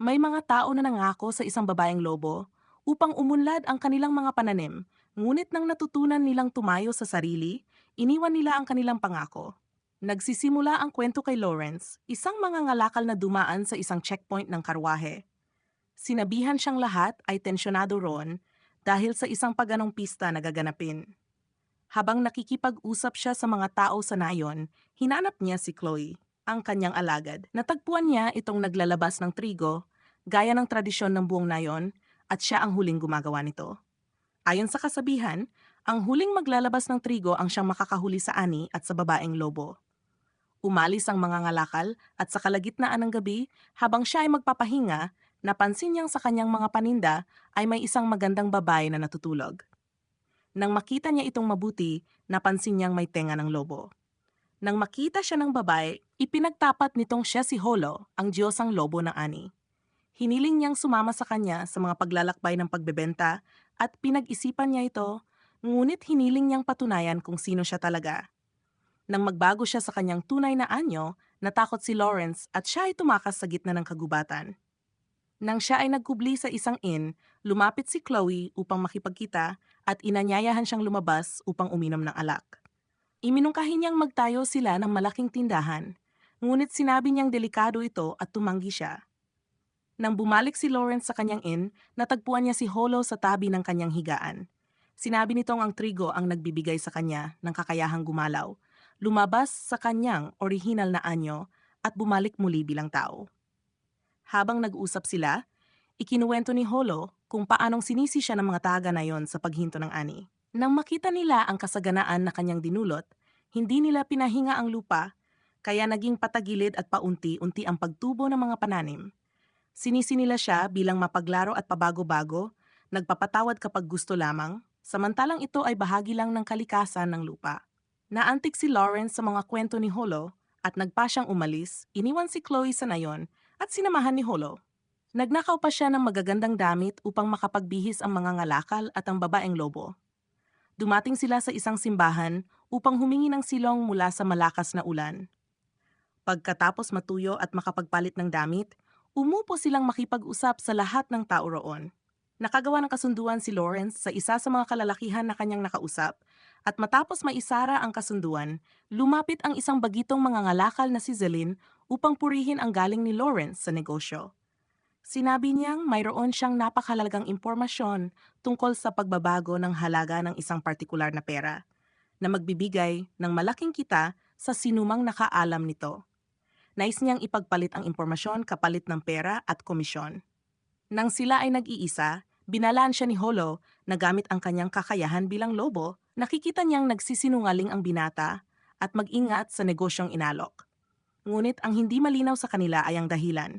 May mga tao na nangako sa isang babaeng lobo upang umunlad ang kanilang mga pananim, ngunit nang natutunan nilang tumayo sa sarili, iniwan nila ang kanilang pangako. Nagsisimula ang kwento kay Lawrence, isang mangangalakal na dumaan sa isang checkpoint ng karwahe. Sinabihan siyang lahat ay tensyonado roon dahil sa isang paganong pista na gaganapin. Habang nakikipag-usap siya sa mga tao sa nayon, hinanap niya si Chloe, ang kanyang alagad. Natagpuan niya itong naglalabas ng trigo, gaya ng tradisyon ng buong nayon, at siya ang huling gumagawa nito. Ayon sa kasabihan, ang huling maglalabas ng trigo ang siyang makakahuli sa ani at sa babaeng lobo. Umalis ang mga ngalakal at sa kalagitnaan ng gabi, habang siya ay magpapahinga, napansin niyang sa kanyang mga paninda ay may isang magandang babae na natutulog. Nang makita niya itong mabuti, napansin niyang may tenga ng lobo. Nang makita siya ng babae, ipinagtapat nitong siya si Holo, ang diyosang lobo ng ani. Hiniling niyang sumama sa kanya sa mga paglalakbay ng pagbebenta at pinag-isipan niya ito, ngunit hiniling niyang patunayan kung sino siya talaga. Nang magbago siya sa kanyang tunay na anyo, natakot si Lawrence at siya ay tumakas sa gitna ng kagubatan. Nang siya ay nagkubli sa isang inn, lumapit si Chloe upang makipagkita at inanyayahan siyang lumabas upang uminom ng alak. Iminungkahi niyang magtayo sila ng malaking tindahan, ngunit sinabi niyang delikado ito at tumanggi siya. Nang bumalik si Lawrence sa kanyang inn, natagpuan niya si Holo sa tabi ng kanyang higaan. Sinabi nitong ang trigo ang nagbibigay sa kanya ng kakayahang gumalaw, lumabas sa kanyang orihinal na anyo at bumalik muli bilang tao. Habang nag-usap sila, ikinuwento ni Holo kung paanong sinisi siya ng mga taga na yon sa paghinto ng ani. Nang makita nila ang kasaganaan na kanyang dinulot, hindi nila pinahinga ang lupa, kaya naging patagilid at paunti-unti ang pagtubo ng mga pananim. Sinisi nila siya bilang mapaglaro at pabago-bago, nagpapatawad kapag gusto lamang, samantalang ito ay bahagi lang ng kalikasan ng lupa. Naantig si Lawrence sa mga kwento ni Holo at nagpa siyang umalis, iniwan si Chloe sa nayon at sinamahan ni Holo. Nagnakaw pa siya ng magagandang damit upang makapagbihis ang mga ngalakal at ang babaeng lobo. Dumating sila sa isang simbahan upang humingi ng silong mula sa malakas na ulan. Pagkatapos matuyo at makapagpalit ng damit, umupo silang makipag-usap sa lahat ng tao roon. Nakagawa ng kasunduan si Lawrence sa isa sa mga kalalakihan na kanyang nakausap at matapos maisara ang kasunduan, lumapit ang isang bagitong mangangalakal na si Zelin upang purihin ang galing ni Lawrence sa negosyo. Sinabi niyang mayroon siyang napakahalagang impormasyon tungkol sa pagbabago ng halaga ng isang partikular na pera na magbibigay ng malaking kita sa sinumang nakaalam nito. Nais niyang ipagpalit ang impormasyon kapalit ng pera at komisyon. Nang sila ay nag-iisa, binalaan siya ni Holo na gamit ang kanyang kakayahan bilang lobo, nakikita niyang nagsisinungaling ang binata at mag-ingat sa negosyong inalok. Ngunit ang hindi malinaw sa kanila ay ang dahilan.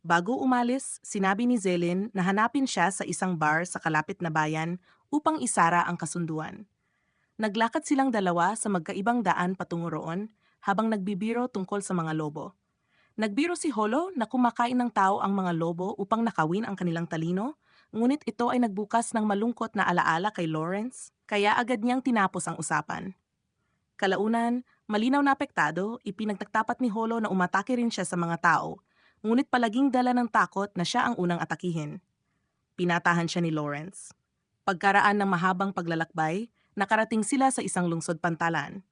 Bago umalis, sinabi ni Zelin na hanapin siya sa isang bar sa kalapit na bayan upang isara ang kasunduan. Naglakad silang dalawa sa magkaibang daan patungo roon habang nagbibiro tungkol sa mga lobo. Nagbiro si Holo na kumakain ng tao ang mga lobo upang nakawin ang kanilang talino, ngunit ito ay nagbukas ng malungkot na alaala kay Lawrence, kaya agad niyang tinapos ang usapan. Kalaunan, malinaw na apektado, ipinagtaktapat ni Holo na umatake rin siya sa mga tao, ngunit palaging dala ng takot na siya ang unang atakihin. Pinatahan siya ni Lawrence. Pagkaraan ng mahabang paglalakbay, nakarating sila sa isang lungsod pantalan.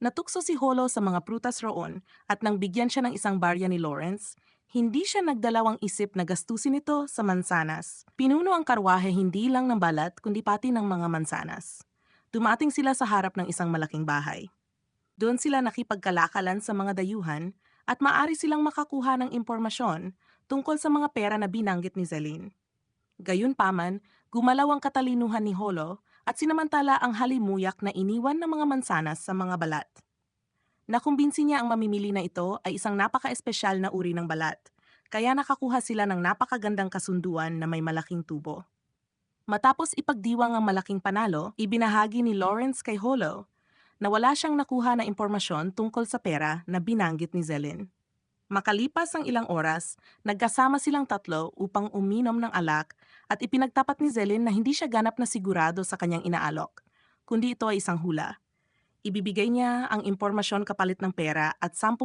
Natukso si Holo sa mga prutas roon at nang bigyan siya ng isang barya ni Lawrence, hindi siya nagdalawang isip na gastusin ito sa mansanas. Pinuno ang karwahe hindi lang ng balat kundi pati ng mga mansanas. Dumating sila sa harap ng isang malaking bahay. Doon sila nakipagkalakalan sa mga dayuhan at maari silang makakuha ng impormasyon tungkol sa mga pera na binanggit ni Zelin. Gayunpaman, gumalaw ang katalinuhan ni Holo at sinamantala ang halimuyak na iniwan ng mga mansanas sa mga balat. Nakumbinsi niya ang mamimili na ito ay isang napaka-espesyal na uri ng balat, kaya nakakuha sila ng napakagandang kasunduan na may malaking tubo. Matapos ipagdiwang ang malaking panalo, ibinahagi ni Lawrence kay Holo na wala siyang nakuha na impormasyon tungkol sa pera na binanggit ni Zelin. Makalipas ang ilang oras, nagkasama silang tatlo upang uminom ng alak at ipinagtapat ni Zelin na hindi siya ganap na sigurado sa kanyang inaalok, kundi ito ay isang hula. Ibibigay niya ang impormasyon kapalit ng pera at 10%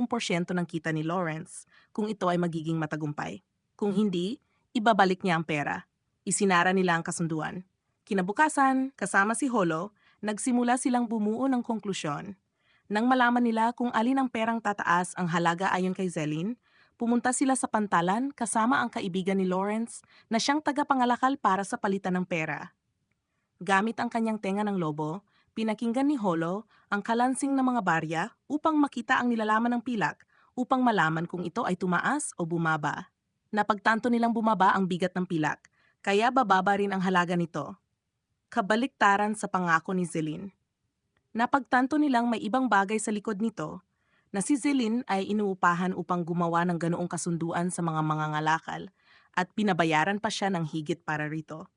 ng kita ni Lawrence kung ito ay magiging matagumpay. Kung hindi, ibabalik niya ang pera. Isinara nila ang kasunduan. Kinabukasan, kasama si Holo, nagsimula silang bumuo ng konklusyon. Nang malaman nila kung alin ang perang tataas ang halaga ayon kay Zelin, pumunta sila sa pantalan kasama ang kaibigan ni Lawrence na siyang tagapangalakal para sa palitan ng pera. Gamit ang kanyang tenga ng lobo, pinakinggan ni Holo ang kalansing ng mga barya upang makita ang nilalaman ng pilak upang malaman kung ito ay tumaas o bumaba. Napagtanto nilang bumaba ang bigat ng pilak, kaya bababa rin ang halaga nito. Kabaliktaran sa pangako ni Zelin. Napagtanto nilang may ibang bagay sa likod nito na si Zelin ay inuupahan upang gumawa ng ganoong kasunduan sa mga mangangalakal at pinabayaran pa siya ng higit para rito.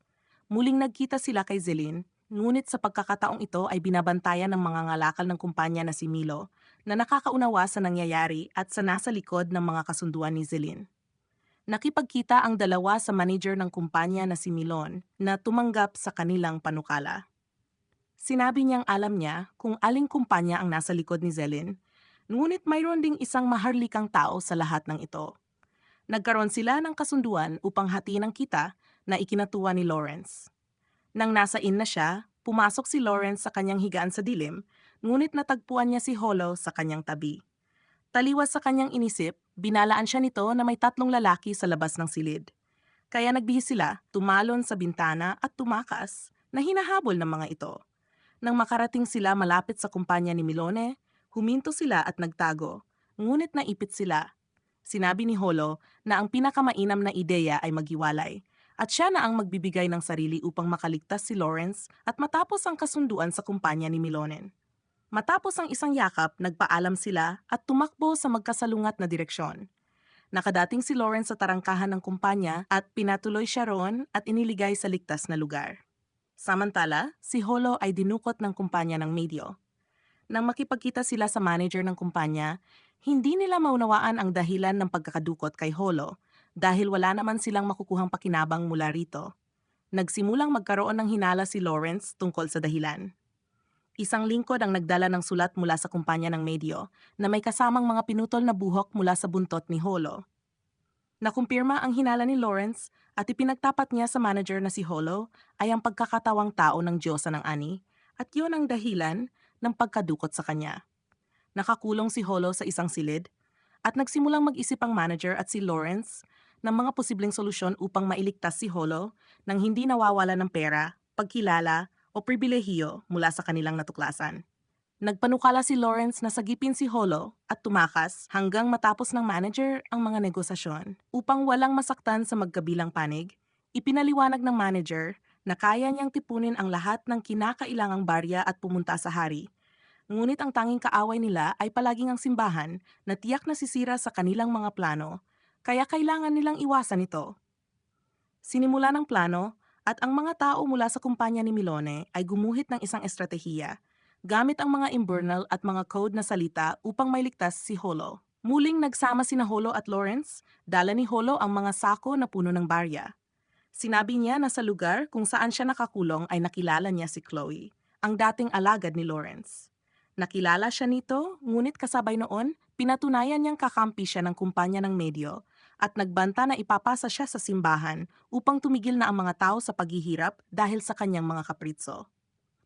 Muling nagkita sila kay Zelin, ngunit sa pagkakataong ito ay binabantayan ng mga ngalakal ng kumpanya na si Milo na nakakaunawa sa nangyayari at sa nasa likod ng mga kasunduan ni Zelin. Nakipagkita ang dalawa sa manager ng kumpanya na si Milon na tumanggap sa kanilang panukala. Sinabi niyang alam niya kung aling kumpanya ang nasa likod ni Zelin, ngunit mayroon ding isang maharlikang tao sa lahat ng ito. Nagkaroon sila ng kasunduan upang hatiin ang kita na ikinatuwa ni Lawrence. Nang nasa inn na siya, pumasok si Lawrence sa kanyang higaan sa dilim, ngunit natagpuan niya si Holo sa kanyang tabi. Taliwas sa kanyang inisip, binalaan siya nito na may 3 lalaki sa labas ng silid. Kaya nagbihis sila, tumalon sa bintana at tumakas na hinahabol ng mga ito. Nang makarating sila malapit sa kumpanya ni Milone, huminto sila at nagtago, ngunit naipit sila. Sinabi ni Holo na ang pinakamainam na ideya ay maghiwalay, at siya na ang magbibigay ng sarili upang makaligtas si Lawrence at matapos ang kasunduan sa kumpanya ni Milonen. Matapos ang isang yakap, nagpaalam sila at tumakbo sa magkasalungat na direksyon. Nakadating si Lawrence sa tarangkahan ng kumpanya at pinatuloy siya roon at iniligay sa ligtas na lugar. Samantala, si Holo ay dinukot ng kumpanya ng medio. Nang makipagkita sila sa manager ng kumpanya, hindi nila maunawaan ang dahilan ng pagkakadukot kay Holo dahil wala naman silang makukuhang pakinabang mula rito. Nagsimulang magkaroon ng hinala si Lawrence tungkol sa dahilan. Isang lingkod ang nagdala ng sulat mula sa kumpanya ng medio na may kasamang mga pinutol na buhok mula sa buntot ni Holo. Nakumpirma ang hinala ni Lawrence at ipinagtapat niya sa manager na si Holo ay ang pagkakatawang tao ng Diyosa ng Ani at yun ang dahilan ng pagkadukot sa kanya. Nakakulong si Holo sa isang silid at nagsimulang mag-isip ang manager at si Lawrence ng mga posibleng solusyon upang mailigtas si Holo nang hindi nawawala ng pera, pagkilala o pribilehiyo mula sa kanilang natuklasan. Nagpanukala si Lawrence na sagipin si Holo at tumakas hanggang matapos ng manager ang mga negosasyon. Upang walang masaktan sa magkabilang panig, ipinaliwanag ng manager na kaya niyang tipunin ang lahat ng kinakailangang barya at pumunta sa hari. Ngunit ang tanging kaaway nila ay palaging ang simbahan na tiyak na sisira sa kanilang mga plano, kaya kailangan nilang iwasan ito. Sinimula ng plano at ang mga tao mula sa kumpanya ni Milone ay gumuhit ng isang estratehiya gamit ang mga imburnal at mga code na salita upang mailigtas si Holo. Muling nagsama sina Holo at Lawrence, dala ni Holo ang mga sako na puno ng barya. Sinabi niya na sa lugar kung saan siya nakakulong ay nakilala niya si Chloe, ang dating alagad ni Lawrence. Nakilala siya nito, ngunit kasabay noon, pinatunayan niyang kakampi siya ng kumpanya ng medyo at nagbanta na ipapasa siya sa simbahan upang tumigil na ang mga tao sa paghihirap dahil sa kanyang mga kapritso.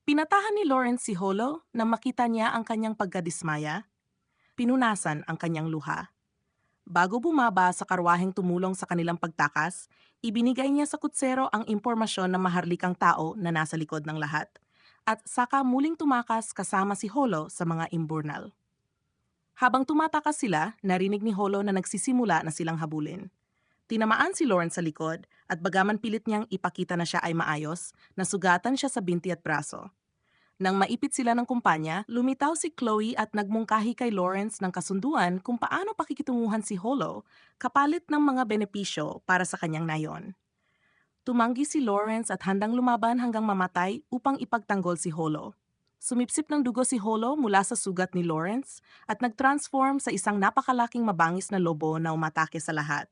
Pinatahan ni Lawrence si Holo na makita niya ang kanyang pagkadismaya. Pinunasan ang kanyang luha. Bago bumaba sa karwaheng tumulong sa kanilang pagtakas, ibinigay niya sa kutsero ang impormasyon ng maharlikang tao na nasa likod ng lahat. At saka muling tumakas kasama si Holo sa mga imburnal. Habang tumatakas sila, narinig ni Holo na nagsisimula na silang habulin. Tinamaan si Lawrence sa likod at bagaman pilit niyang ipakita na siya ay maayos, nasugatan siya sa binti at braso. Nang maipit sila ng kumpanya, lumitaw si Chloe at nagmungkahi kay Lawrence ng kasunduan kung paano pakikitunguhan si Holo kapalit ng mga benepisyo para sa kanyang nayon. Tumanggi si Lawrence at handang lumaban hanggang mamatay upang ipagtanggol si Holo. Sumipsip ng dugo si Holo mula sa sugat ni Lawrence at nag-transform sa isang napakalaking mabangis na lobo na umatake sa lahat.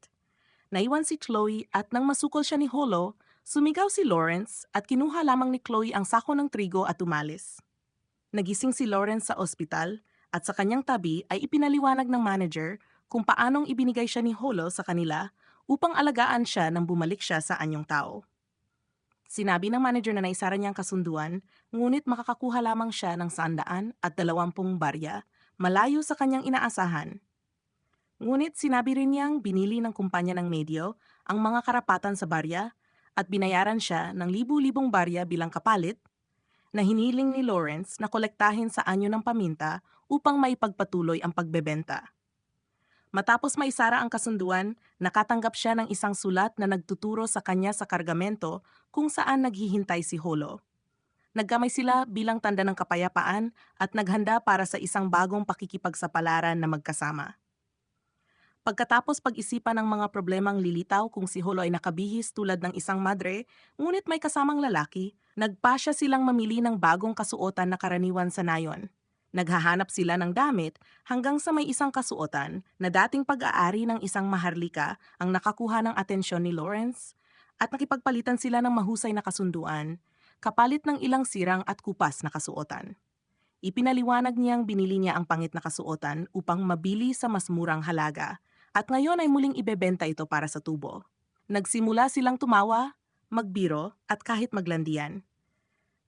Naiwan si Chloe at nang masukol siya ni Holo, sumigaw si Lawrence at kinuha lamang ni Chloe ang sako ng trigo at umalis. Nagising si Lawrence sa ospital at sa kanyang tabi ay ipinaliwanag ng manager kung paanong ibinigay siya ni Holo sa kanila upang alagaan siya nang bumalik siya sa anyong tao. Sinabi ng manager na naisara niya ang kasunduan, ngunit makakakuha lamang siya ng 120 barya, malayo sa kanyang inaasahan. Ngunit sinabi rin niyang binili ng kumpanya ng medyo ang mga karapatan sa barya at binayaran siya ng libu-libong barya bilang kapalit na hiniling ni Lawrence na kolektahin sa anyo ng paminta upang maipagpatuloy ang pagbebenta. Matapos maisara ang kasunduan, nakatanggap siya ng isang sulat na nagtuturo sa kanya sa kargamento kung saan naghihintay si Holo. Nagkamay sila bilang tanda ng kapayapaan at naghanda para sa isang bagong pakikipagsapalaran na magkasama. Pagkatapos pag-isipan ng mga problemang lilitaw kung si Holo ay nakabihis tulad ng isang madre, ngunit may kasamang lalaki, nagpasya silang mamili ng bagong kasuotan na karaniwan sa nayon. Naghahanap sila ng damit hanggang sa may isang kasuotan na dating pag-aari ng isang maharlika ang nakakuha ng atensyon ni Lawrence at nakipagpalitan sila ng mahusay na kasunduan, kapalit ng ilang sirang at kupas na kasuotan. Ipinaliwanag niyang binili niya ang pangit na kasuotan upang mabili sa mas murang halaga at ngayon ay muling ibebenta ito para sa tubo. Nagsimula silang tumawa, magbiro at kahit maglandian.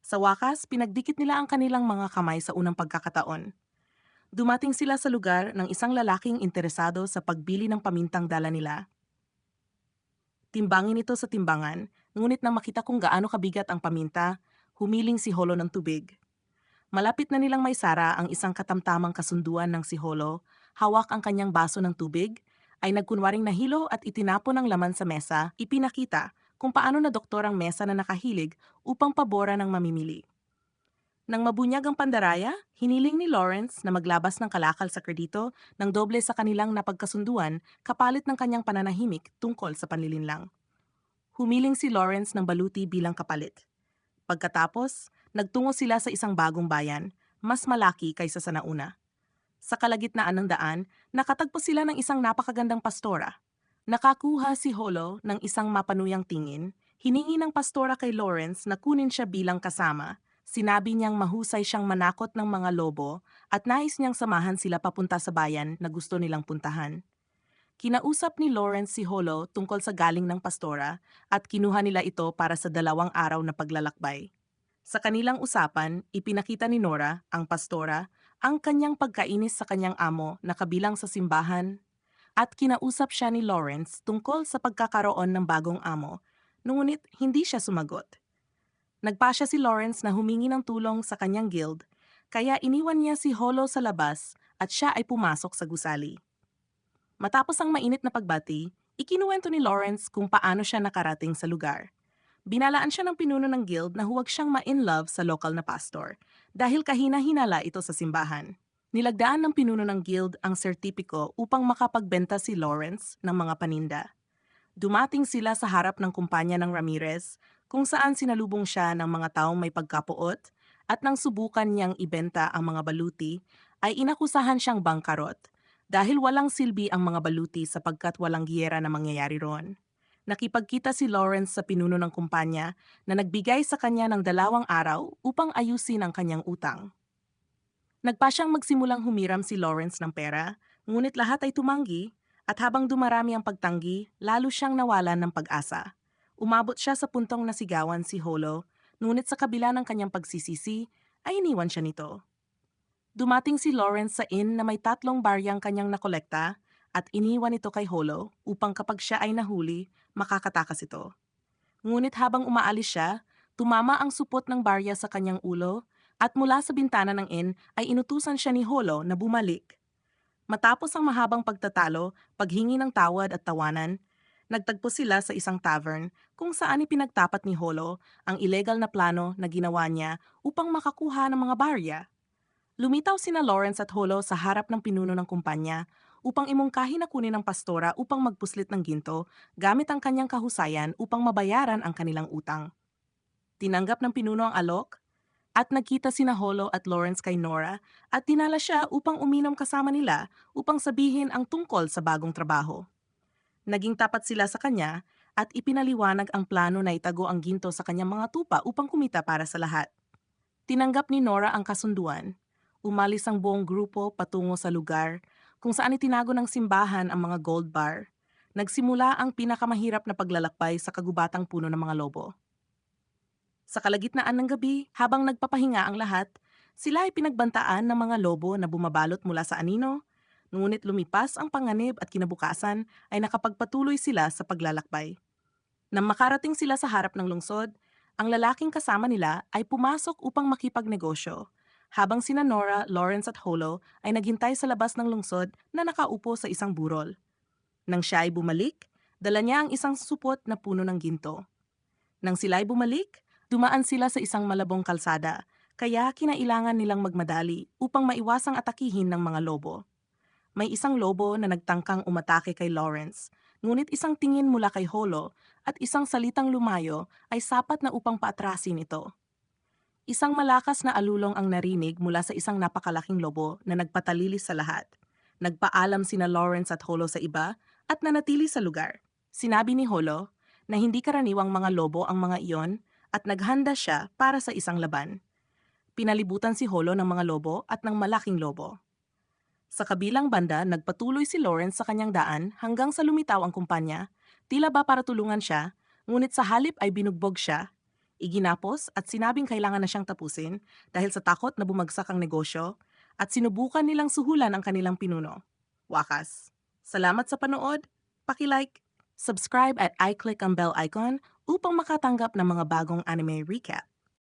Sa wakas, pinagdikit nila ang kanilang mga kamay sa unang pagkakataon. Dumating sila sa lugar ng isang lalaking interesado sa pagbili ng pamintang dala nila. Timbangin ito sa timbangan, ngunit nang makita kung gaano kabigat ang paminta, humiling si Holo ng tubig. Malapit na nilang maisara ang isang katamtamang kasunduan ng si Holo, hawak ang kanyang baso ng tubig, ay nagkunwaring nahilo at itinapon ang laman sa mesa, ipinakita kung paano na doktor ang mesa na nakahilig upang pabora ng mamimili. Nang mabunyag ang pandaraya, hiniling ni Lawrence na maglabas ng kalakal sa kredito ng doble sa kanilang napagkasunduan kapalit ng kanyang pananahimik tungkol sa panlilinlang. Humiling si Lawrence ng baluti bilang kapalit. Pagkatapos, nagtungo sila sa isang bagong bayan, mas malaki kaysa sa nauna. Sa kalagitnaan ng daan, nakatagpo sila ng isang napakagandang pastora. Nakakuha si Holo ng isang mapanuyang tingin, hiningi ng pastora kay Lawrence na kunin siya bilang kasama. Sinabi niyang mahusay siyang manakot ng mga lobo at nais niyang samahan sila papunta sa bayan na gusto nilang puntahan. Kinausap ni Lawrence si Holo tungkol sa galing ng pastora at kinuha nila ito para sa 2 araw na paglalakbay. Sa kanilang usapan, ipinakita ni Nora, ang pastora, ang kanyang pagkainis sa kanyang amo na kabilang sa simbahan at kinausap siya ni Lawrence tungkol sa pagkakaroon ng bagong amo, ngunit hindi siya sumagot. Nagpasya si Lawrence na humingi ng tulong sa kanyang guild, kaya iniwan niya si Holo sa labas at siya ay pumasok sa gusali. Matapos ang mainit na pagbati, ikinuwento ni Lawrence kung paano siya nakarating sa lugar. Binalaan siya ng pinuno ng guild na huwag siyang ma-in-love sa lokal na pastor dahil kahina-hinala ito sa simbahan. Nilagdaan ng pinuno ng guild ang sertipiko upang makapagbenta si Lawrence ng mga paninda. Dumating sila sa harap ng kumpanya ng Ramirez kung saan sinalubong siya ng mga taong may pagkapuot at nang subukan niyang ibenta ang mga baluti ay inakusahan siyang bangkarot dahil walang silbi ang mga baluti sapagkat walang giyera na mangyayari roon. Nakipagkita si Lawrence sa pinuno ng kumpanya na nagbigay sa kanya ng 2 araw upang ayusin ang kanyang utang. Nagpa siyang magsimulang humiram si Lawrence ng pera, ngunit lahat ay tumanggi at habang dumarami ang pagtanggi, lalo siyang nawalan ng pag-asa. Umabot siya sa puntong nasigawan si Holo, ngunit sa kabila ng kanyang pagsisisi, ay iniwan siya nito. Dumating si Lawrence sa inn na may 3 baryang kanyang nakolekta at iniwan ito kay Holo upang kapag siya ay nahuli, makakatakas ito. Ngunit habang umaalis siya, tumama ang supot ng barya sa kanyang ulo at mula sa bintana ng inn ay inutusan siya ni Holo na bumalik. Matapos ang mahabang pagtatalo, paghingi ng tawad at tawanan, nagtagpo sila sa isang tavern kung saan ipinagtapat ni Holo ang illegal na plano na ginawa niya upang makakuha ng mga barya. Lumitaw sina Lawrence at Holo sa harap ng pinuno ng kumpanya upang imungkahi na kunin ng pastora upang magpuslit ng ginto gamit ang kanyang kahusayan upang mabayaran ang kanilang utang. Tinanggap ng pinuno ang alok at nagkita sina Holo at Lawrence kay Nora at dinala siya upang uminom kasama nila upang sabihin ang tungkol sa bagong trabaho. Naging tapat sila sa kanya at ipinaliwanag ang plano na itago ang ginto sa kanyang mga tupa upang kumita para sa lahat. Tinanggap ni Nora ang kasunduan. Umalis ang buong grupo patungo sa lugar kung saan itinago ng simbahan ang mga gold bar. Nagsimula ang pinakamahirap na paglalakbay sa kagubatang puno ng mga lobo. Sa kalagitnaan ng gabi, habang nagpapahinga ang lahat, sila ay pinagbantaan ng mga lobo na bumabalot mula sa anino, ngunit lumipas ang panganib at kinabukasan ay nakapagpatuloy sila sa paglalakbay. Nang makarating sila sa harap ng lungsod, ang lalaking kasama nila ay pumasok upang makipagnegosyo, habang sina Nora, Lawrence at Holo ay naghintay sa labas ng lungsod na nakaupo sa isang burol. Nang siya ay bumalik, dala niya ang isang supot na puno ng ginto. Nang sila ay bumalik, dumaan sila sa isang malabong kalsada, kaya kinailangan nilang magmadali upang maiwasang atakihin ng mga lobo. May isang lobo na nagtangkang umatake kay Lawrence, ngunit isang tingin mula kay Holo at isang salitang lumayo ay sapat na upang paatrasin ito. Isang malakas na alulong ang narinig mula sa isang napakalaking lobo na nagpatalilis sa lahat. Nagpaalam sina Lawrence at Holo sa iba at nanatili sa lugar. Sinabi ni Holo na hindi karaniwang mga lobo ang mga iyon at naghanda siya para sa isang laban. Pinalibutan si Holo ng mga lobo at ng malaking lobo. Sa kabilang banda, nagpatuloy si Lawrence sa kanyang daan hanggang sa lumitaw ang kumpanya, tila ba para tulungan siya, ngunit sa halip ay binugbog siya. Iginapos at sinabing kailangan na siyang tapusin dahil sa takot na bumagsak ang negosyo at sinubukan nilang suhulan ang kanilang pinuno. Wakas. Salamat sa panood. Paki-like, subscribe at i-click ang bell icon upang makatanggap ng mga bagong anime recap.